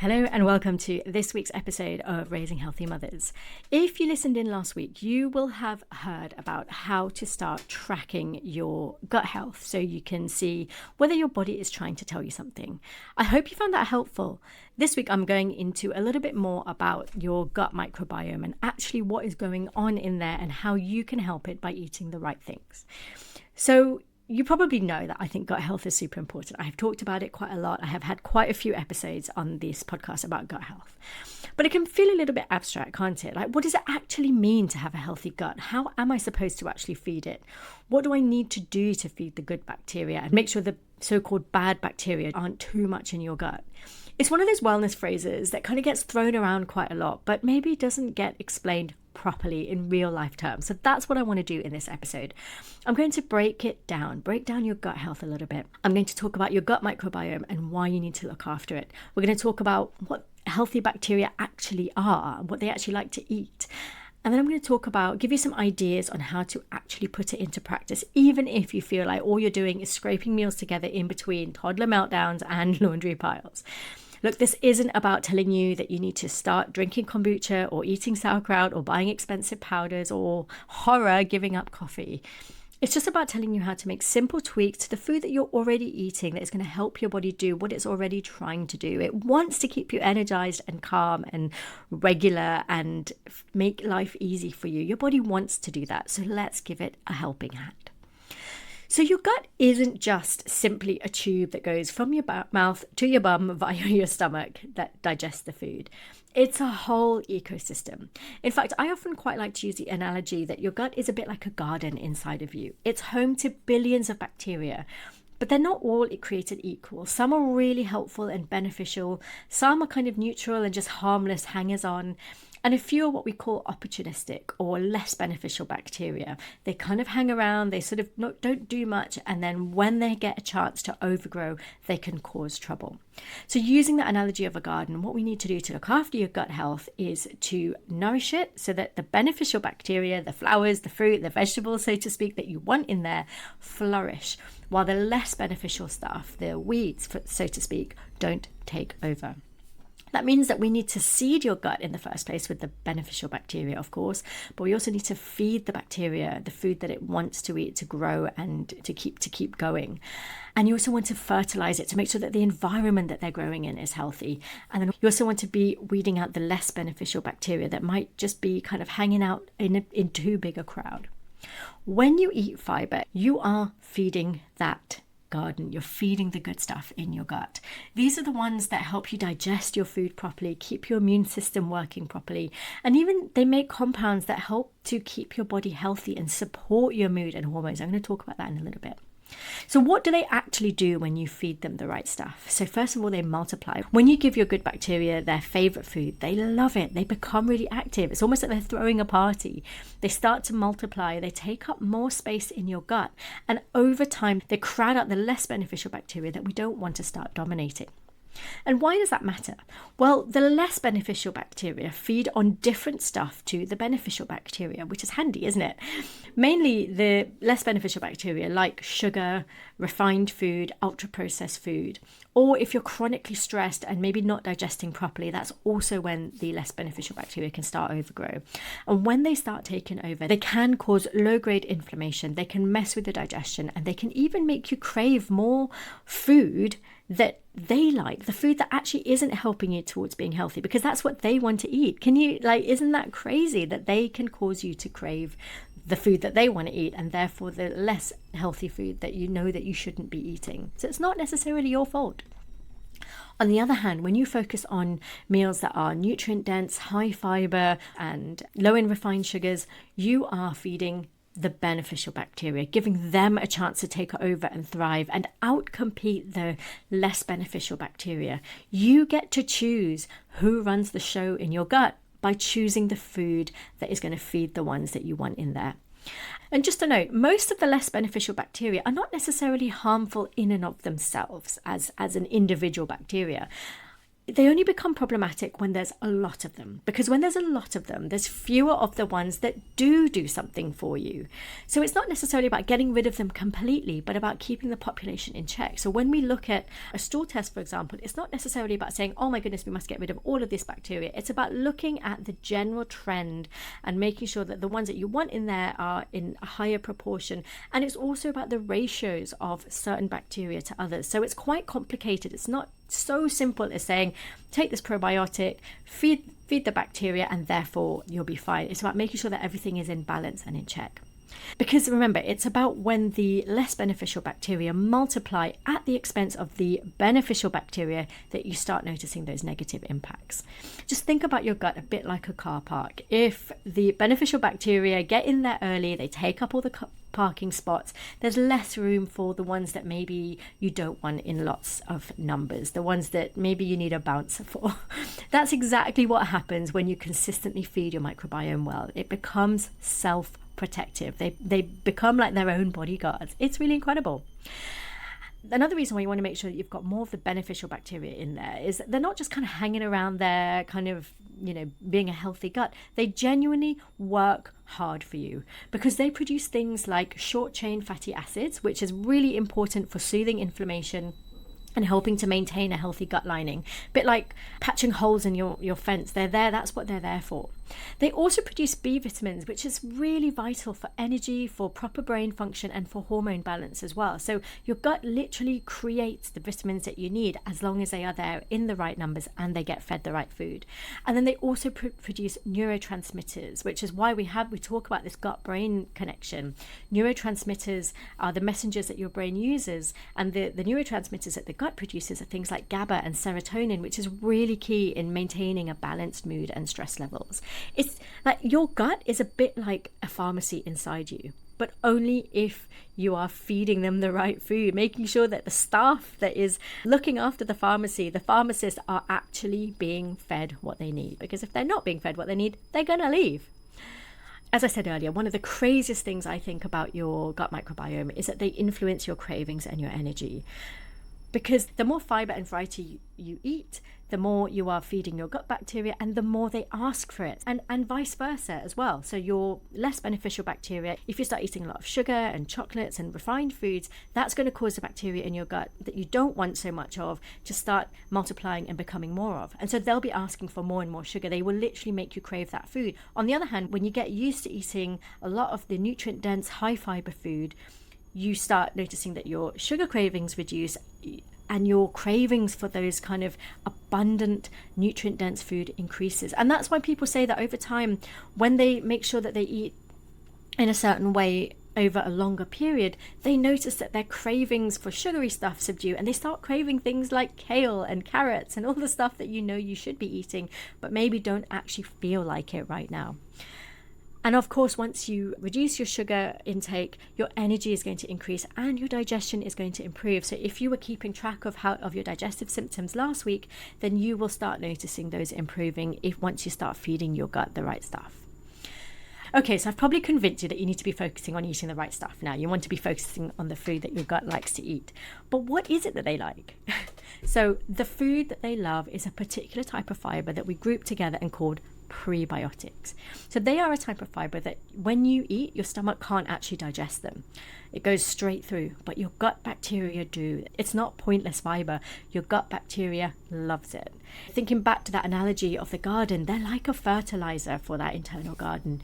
Hello and welcome to this week's episode of Raising Healthy Mothers. If you listened in last week, you will have heard about how to start tracking your gut health so you can see whether your body is trying to tell you something. I hope you found that helpful. This week, I'm going into a little bit more about your gut microbiome and actually what is going on in there and how you can help it by eating the right things. So you probably know that I think gut health is super important. I have talked about it quite a lot. I have had quite a few episodes on this podcast about gut health. But it can feel a little bit abstract, can't it? Like, what does it actually mean to have a healthy gut? How am I supposed to actually feed it? What do I need to do to feed the good bacteria and make sure the so-called bad bacteria aren't too much in your gut? It's one of those wellness phrases that kind of gets thrown around quite a lot, but maybe doesn't get explained properly in real life terms. So that's what I want to do in this episode. I'm going to break down your gut health a little bit. I'm going to talk about your gut microbiome and why you need to look after it. We're going to talk about what healthy bacteria actually are, what they actually like to eat. And then I'm going to give you some ideas on how to actually put it into practice, even if you feel like all you're doing is scraping meals together in between toddler meltdowns and laundry piles. Look, this isn't about telling you that you need to start drinking kombucha or eating sauerkraut or buying expensive powders or horror giving up coffee. It's just about telling you how to make simple tweaks to the food that you're already eating that is going to help your body do what it's already trying to do. It wants to keep you energized and calm and regular and make life easy for you. Your body wants to do that. So let's give it a helping hand. So your gut isn't just simply a tube that goes from your mouth to your bum via your stomach that digests the food. It's a whole ecosystem. In fact, I often quite like to use the analogy that your gut is a bit like a garden inside of you. It's home to billions of bacteria, but they're not all created equal. Some are really helpful and beneficial. Some are kind of neutral and just harmless hangers-on. And a few are what we call opportunistic or less beneficial bacteria. They kind of hang around, they sort of don't do much, and then when they get a chance to overgrow, they can cause trouble. So using the analogy of a garden, what we need to do to look after your gut health is to nourish it so that the beneficial bacteria, the flowers, the fruit, the vegetables, so to speak, that you want in there flourish, while the less beneficial stuff, the weeds, so to speak, don't take over. That means that we need to seed your gut in the first place with the beneficial bacteria, of course, but we also need to feed the bacteria the food that it wants to eat to grow and to keep going. And you also want to fertilize it to make sure that the environment that they're growing in is healthy. And then you also want to be weeding out the less beneficial bacteria that might just be kind of hanging out in too big a crowd. When you eat fiber, you are feeding that garden. You're feeding the good stuff in your gut. These are the ones that help you digest your food properly, keep your immune system working properly, and even they make compounds that help to keep your body healthy and support your mood and hormones. I'm going to talk about that in a little bit. So what do they actually do when you feed them the right stuff? So first of all, they multiply. When you give your good bacteria their favorite food, they love it. They become really active. It's almost like they're throwing a party. They start to multiply. They take up more space in your gut. And over time, they crowd out the less beneficial bacteria that we don't want to start dominating. And why does that matter? Well, the less beneficial bacteria feed on different stuff to the beneficial bacteria, which is handy, isn't it? Mainly the less beneficial bacteria like sugar, refined food, ultra-processed food, or if you're chronically stressed and maybe not digesting properly, that's also when the less beneficial bacteria can start overgrow. And when they start taking over, they can cause low-grade inflammation, they can mess with the digestion, and they can even make you crave more food that they like, the food that actually isn't helping you towards being healthy, because that's what they want to eat. Isn't that crazy that they can cause you to crave the food that they want to eat and therefore the less healthy food that you know that you shouldn't be eating? So it's not necessarily your fault. On the other hand, when you focus on meals that are nutrient dense, high fiber and low in refined sugars, you are feeding the beneficial bacteria, giving them a chance to take over and thrive and outcompete the less beneficial bacteria. You get to choose who runs the show in your gut by choosing the food that is going to feed the ones that you want in there. And just a note, most of the less beneficial bacteria are not necessarily harmful in and of themselves as an individual bacteria. they only become problematic when there's a lot of them, because when there's a lot of them, there's fewer of the ones that do something for you. So it's not necessarily about getting rid of them completely, but about keeping the population in check. So when we look at a stool test, for example, it's not necessarily about saying, oh my goodness, we must get rid of all of this bacteria. It's about looking at the general trend and making sure that the ones that you want in there are in a higher proportion. And it's also about the ratios of certain bacteria to others. So it's quite complicated. It's not so simple as saying, take this probiotic, feed the bacteria, and therefore you'll be fine. It's about making sure that everything is in balance and in check. Because remember, it's about when the less beneficial bacteria multiply at the expense of the beneficial bacteria that you start noticing those negative impacts. Just think about your gut a bit like a car park. If the beneficial bacteria get in there early, they take up all the parking spots, there's less room for the ones that maybe you don't want in lots of numbers, the ones that maybe you need a bouncer for. That's exactly what happens when you consistently feed your microbiome well. It becomes self-protective. They become like their own bodyguards. It's really incredible. Another reason why you want to make sure that you've got more of the beneficial bacteria in there is that they're not just kind of hanging around there, kind of, being a healthy gut. They genuinely work hard for you because they produce things like short chain fatty acids, which is really important for soothing inflammation and helping to maintain a healthy gut lining. A bit like patching holes in your fence. They're there, that's what they're there for. They also produce B vitamins, which is really vital for energy, for proper brain function, and for hormone balance as well. So your gut literally creates the vitamins that you need as long as they are there in the right numbers and they get fed the right food. And then they also produce neurotransmitters, which is why we talk about this gut-brain connection. Neurotransmitters are the messengers that your brain uses, and the neurotransmitters that the gut produces are things like GABA and serotonin, which is really key in maintaining a balanced mood and stress levels. It's like your gut is a bit like a pharmacy inside you, but only if you are feeding them the right food, making sure that the staff that is looking after the pharmacy, the pharmacists, are actually being fed what they need. Because if they're not being fed what they need, they're going to leave. As I said earlier, one of the craziest things I think about your gut microbiome is that they influence your cravings and your energy. Because the more fiber and variety you eat, the more you are feeding your gut bacteria and the more they ask for it, and vice versa as well. So your less beneficial bacteria, if you start eating a lot of sugar and chocolates and refined foods, that's going to cause the bacteria in your gut that you don't want so much of to start multiplying and becoming more of. And so they'll be asking for more and more sugar. They will literally make you crave that food. On the other hand, when you get used to eating a lot of the nutrient-dense, high-fiber food, you start noticing that your sugar cravings reduce and your cravings for those kind of abundant, nutrient-dense food increases. And that's why people say that over time, when they make sure that they eat in a certain way over a longer period, they notice that their cravings for sugary stuff subdue, and they start craving things like kale and carrots and all the stuff that you should be eating, but maybe don't actually feel like it right now. And of course, once you reduce your sugar intake, your energy is going to increase and your digestion is going to improve. So if you were keeping track of your digestive symptoms last week, then you will start noticing those improving once you start feeding your gut the right stuff. Okay, so I've probably convinced you that you need to be focusing on eating the right stuff now. You want to be focusing on the food that your gut likes to eat. But what is it that they like? So the food that they love is a particular type of fiber that we group together and called prebiotics. So they are a type of fiber that when you eat, your stomach can't actually digest them. It goes straight through, but your gut bacteria do. It's not pointless fiber. Your gut bacteria loves it. Thinking back to that analogy of the garden, they're like a fertilizer for that internal garden.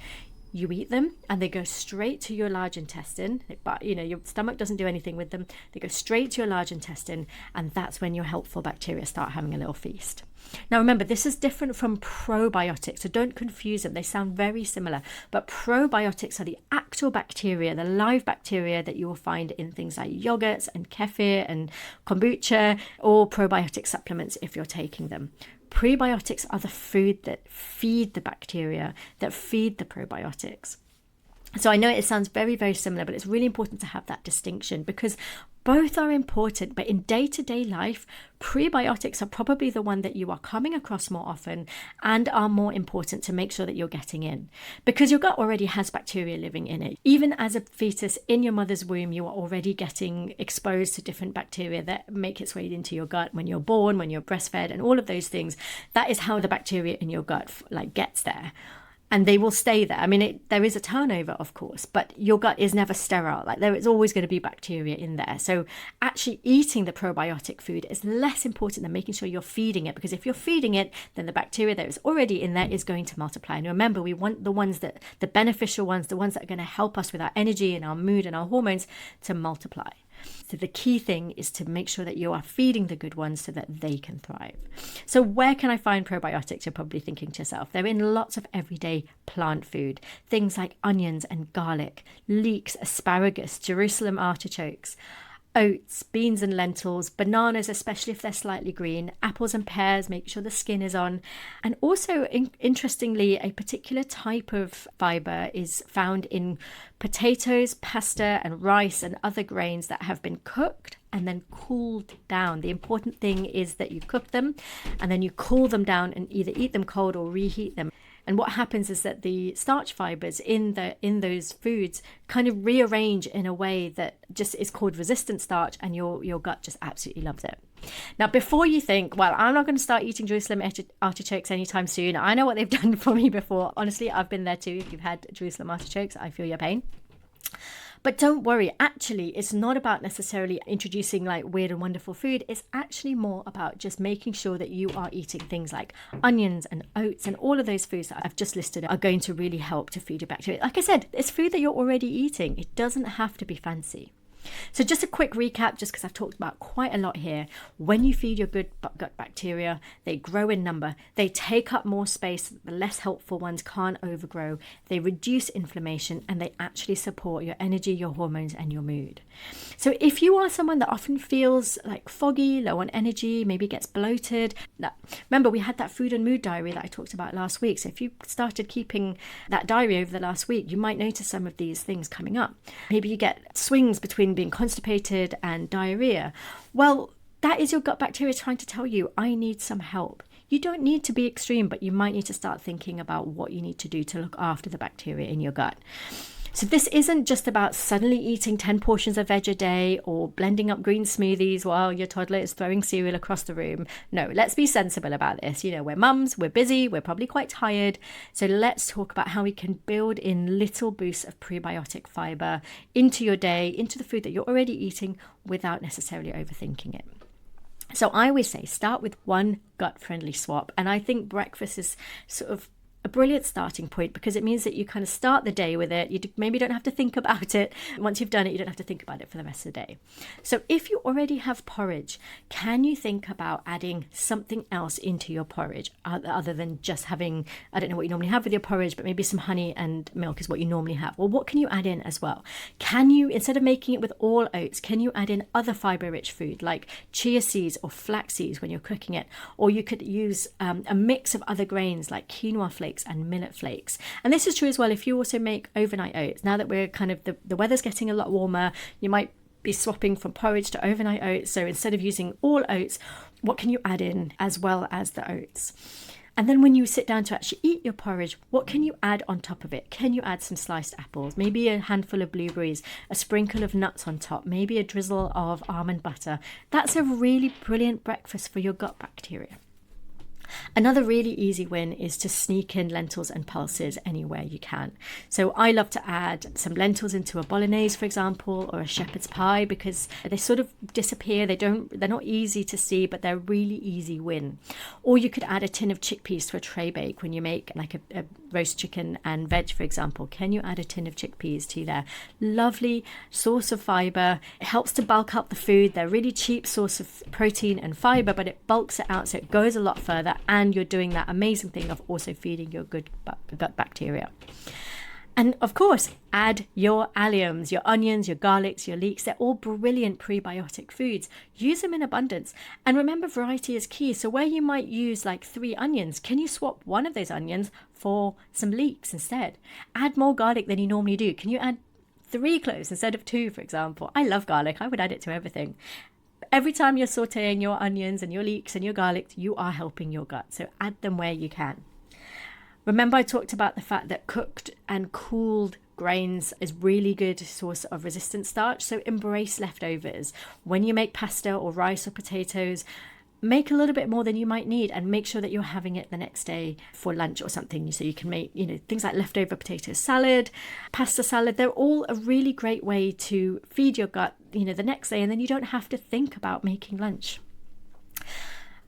You eat them and they go straight to your large intestine, but your stomach doesn't do anything with them. They go straight to your large intestine, and that's when your helpful bacteria start having a little feast. Now remember, this is different from probiotics, so don't confuse them. They sound very similar, but probiotics are the actual bacteria, the live bacteria that you will find in things like yogurts and kefir and kombucha, or probiotic supplements if you're taking them. Prebiotics are the food that feed the bacteria, that feed the probiotics. So I know it sounds very, very similar, but it's really important to have that distinction, because Both are important, but in day-to-day life, prebiotics are probably the one that you are coming across more often and are more important to make sure that you're getting in, because your gut already has bacteria living in it. Even as a fetus in your mother's womb, you are already getting exposed to different bacteria that make its way into your gut when you're born, when you're breastfed, and all of those things. That is how the bacteria in your gut gets there. And they will stay there. I mean, there is a turnover, of course, but your gut is never sterile. There is always going to be bacteria in there. So actually eating the probiotic food is less important than making sure you're feeding it, because if you're feeding it, then the bacteria that is already in there is going to multiply. And remember, we want the beneficial ones, the ones that are going to help us with our energy and our mood and our hormones to multiply. So the key thing is to make sure that you are feeding the good ones so that they can thrive. So where can I find probiotics? You're probably thinking to yourself. They're in lots of everyday plant food. Things like onions and garlic, leeks, asparagus, Jerusalem artichokes, oats, beans and lentils, bananas, especially if they're slightly green, apples and pears, make sure the skin is on. And also, interestingly, a particular type of fiber is found in potatoes, pasta and rice and other grains that have been cooked and then cooled down. The important thing is that you cook them and then you cool them down and either eat them cold or reheat them. And what happens is that the starch fibers in those foods kind of rearrange in a way that just is called resistant starch, and your gut just absolutely loves it. Now, before you think, well, I'm not going to start eating Jerusalem artichokes anytime soon. I know what they've done for me before. Honestly, I've been there too. If you've had Jerusalem artichokes, I feel your pain. But don't worry, actually, it's not about necessarily introducing weird and wonderful food. It's actually more about just making sure that you are eating things like onions and oats, and all of those foods that I've just listed are going to really help to feed your bacteria. Like I said, it's food that you're already eating. It doesn't have to be fancy. So just a quick recap, just because I've talked about quite a lot here. When you feed your good gut bacteria, they grow in number. They take up more space. The less helpful ones can't overgrow. They reduce inflammation, and they actually support your energy, your hormones, and your mood. So if you are someone that often feels foggy, low on energy, maybe gets bloated, remember we had that food and mood diary that I talked about last week. So if you started keeping that diary over the last week, you might notice some of these things coming up. Maybe you get swings between being constipated and diarrhea. Well, that is your gut bacteria trying to tell you, I need some help. You don't need to be extreme, but you might need to start thinking about what you need to do to look after the bacteria in your gut. So this isn't just about suddenly eating 10 portions of veg a day or blending up green smoothies while your toddler is throwing cereal across the room. No, let's be sensible about this. We're mums, we're busy, we're probably quite tired. So let's talk about how we can build in little boosts of prebiotic fiber into your day, into the food that you're already eating without necessarily overthinking it. So I always say start with one gut-friendly swap. And I think breakfast is sort of a brilliant starting point, because it means that you kind of start the day with it. You maybe don't have to think about it. Once you've done it, you don't have to think about it for the rest of the day. So if you already have porridge, can you think about adding something else into your porridge other than just having, I don't know what you normally have with your porridge, but maybe some honey and milk is what you normally have. Well, what can you add in as well? Can you, instead of making it with all oats, can you add in other fiber-rich food like chia seeds or flax seeds when you're cooking it? Or you could use a mix of other grains like quinoa flakes and millet flakes. And this is true as well if you also make overnight oats. Now that we're kind of, the weather's getting a lot warmer, you might be swapping from porridge to overnight oats. So instead of using all oats, what can you add in as well as the oats? And then when you sit down to actually eat your porridge, what can you add on top of it? Can you add some sliced apples, maybe a handful of blueberries, a sprinkle of nuts on top, maybe a drizzle of almond butter? That's a really brilliant breakfast for your gut bacteria. Another really easy win is to sneak in lentils and pulses anywhere you can. So I love to add some lentils into a bolognese, for example, or a shepherd's pie, because they sort of disappear. They're not easy to see, but they're a really easy win. Or you could add a tin of chickpeas to a tray bake when you make a roast chicken and veg, for example. Can you add a tin of chickpeas to there? Lovely source of fiber. It helps to bulk up the food. They're a really cheap source of protein and fiber, but it bulks it out, so it goes a lot further, and you're doing that amazing thing of also feeding your good gut bacteria. And of course, add your alliums, your onions, your garlics, your leeks. They're all brilliant prebiotic foods. Use them in abundance. And remember, variety is key. So where you might use 3 onions, can you swap one of those onions for some leeks instead? Add more garlic than you normally do. Can you add 3 cloves instead of 2, for example. I love garlic. I would add it to everything. Every time you're sauteing your onions and your leeks and your garlic, you are helping your gut. So add them where you can. Remember, I talked about the fact that cooked and cooled grains is really good source of resistant starch. So embrace leftovers. When you make pasta or rice or potatoes, make a little bit more than you might need and make sure that you're having it the next day for lunch or something. So you can make, things like leftover potato salad, pasta salad. They're all a really great way to feed your gut, the next day, and then you don't have to think about making lunch.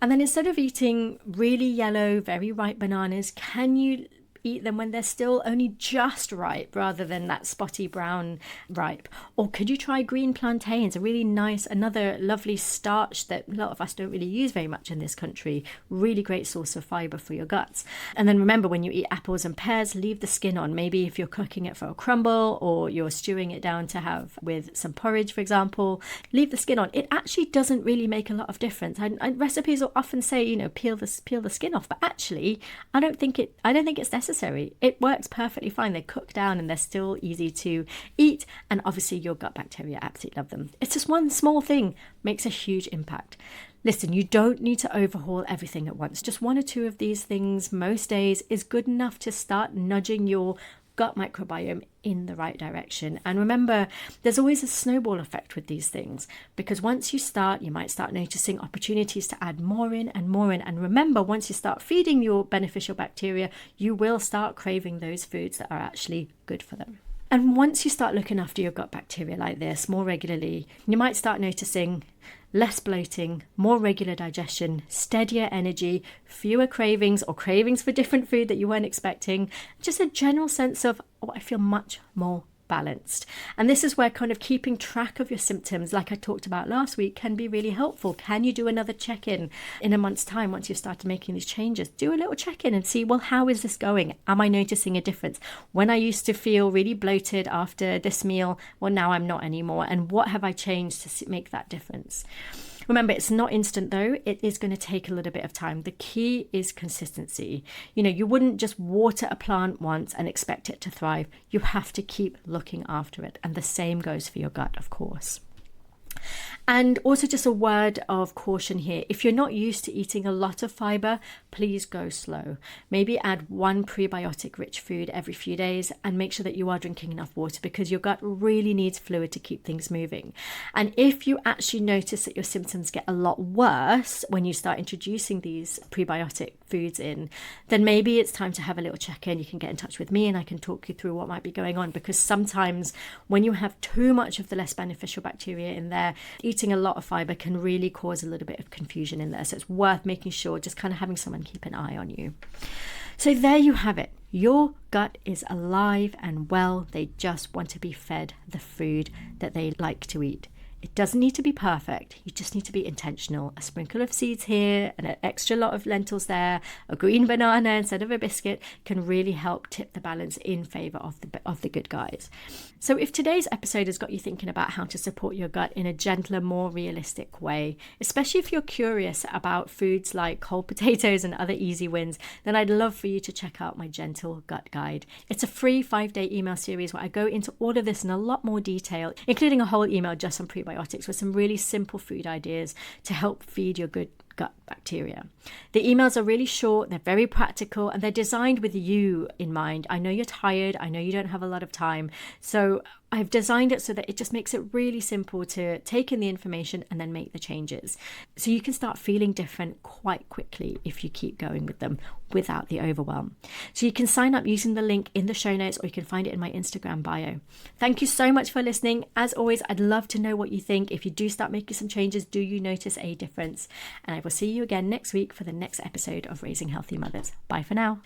And then instead of eating really yellow, very ripe bananas, can you eat them when they're still only just ripe rather than that spotty brown ripe? Or could you try green plantains, a really nice, another lovely starch that a lot of us don't really use very much in this country, really great source of fiber for your guts. And then remember, when you eat apples and pears, leave the skin on. Maybe if you're cooking it for a crumble or you're stewing it down to have with some porridge, for example, leave the skin on. It actually doesn't really make a lot of difference. Recipes will often say, peel the skin off, but actually I don't think it's necessary. It works perfectly fine. They cook down and they're still easy to eat. And obviously your gut bacteria absolutely love them. It's just one small thing makes a huge impact. Listen, you don't need to overhaul everything at once. Just 1 or 2 of these things most days is good enough to start nudging your gut microbiome in the right direction. And remember, there's always a snowball effect with these things, because once you start, you might start noticing opportunities to add more in and more in. And remember, once you start feeding your beneficial bacteria, you will start craving those foods that are actually good for them. And once you start looking after your gut bacteria like this more regularly, you might start noticing less bloating, more regular digestion, steadier energy, fewer cravings or cravings for different food that you weren't expecting, just a general sense of, I feel much more balanced. And this is where kind of keeping track of your symptoms, like I talked about last week, can be really helpful. Can you do another check-in in a month's time once you've started making these changes? Do a little check-in and see, well, how is this going? Am I noticing a difference? When I used to feel really bloated after this meal, well, now I'm not anymore. And what have I changed to make that difference? Remember, it's not instant though. It is going to take a little bit of time. The key is consistency. You wouldn't just water a plant once and expect it to thrive. You have to keep looking after it. And the same goes for your gut, of course. And also just a word of caution here. If you're not used to eating a lot of fiber, please go slow. Maybe add 1 prebiotic rich food every few days and make sure that you are drinking enough water, because your gut really needs fluid to keep things moving. And if you actually notice that your symptoms get a lot worse when you start introducing these prebiotic foods in, then maybe it's time to have a little check-in. You can get in touch with me and I can talk you through what might be going on, because sometimes when you have too much of the less beneficial bacteria in there, eating a lot of fiber can really cause a little bit of confusion in there. So it's worth making sure, just kind of having someone keep an eye on you. So there you have it. Your gut is alive and well. They just want to be fed the food that they like to eat. It doesn't need to be perfect. You just need to be intentional. A sprinkle of seeds here and an extra lot of lentils there, a green banana instead of a biscuit can really help tip the balance in favor of the good guys. So if today's episode has got you thinking about how to support your gut in a gentler, more realistic way, especially if you're curious about foods like cold potatoes and other easy wins, then I'd love for you to check out my Gentle Gut Guide. It's a free 5-day email series where I go into all of this in a lot more detail, including a whole email just on prebiotics with some really simple food ideas to help feed your good gut bacteria. The emails are really short, they're very practical, and they're designed with you in mind. I know you're tired, I know you don't have a lot of time, so I've designed it so that it just makes it really simple to take in the information and then make the changes. So you can start feeling different quite quickly if you keep going with them without the overwhelm. So you can sign up using the link in the show notes, or you can find it in my Instagram bio. Thank you so much for listening. As always, I'd love to know what you think. If you do start making some changes, do you notice a difference? And I will see you again next week for the next episode of Raising Healthy Mothers. Bye for now.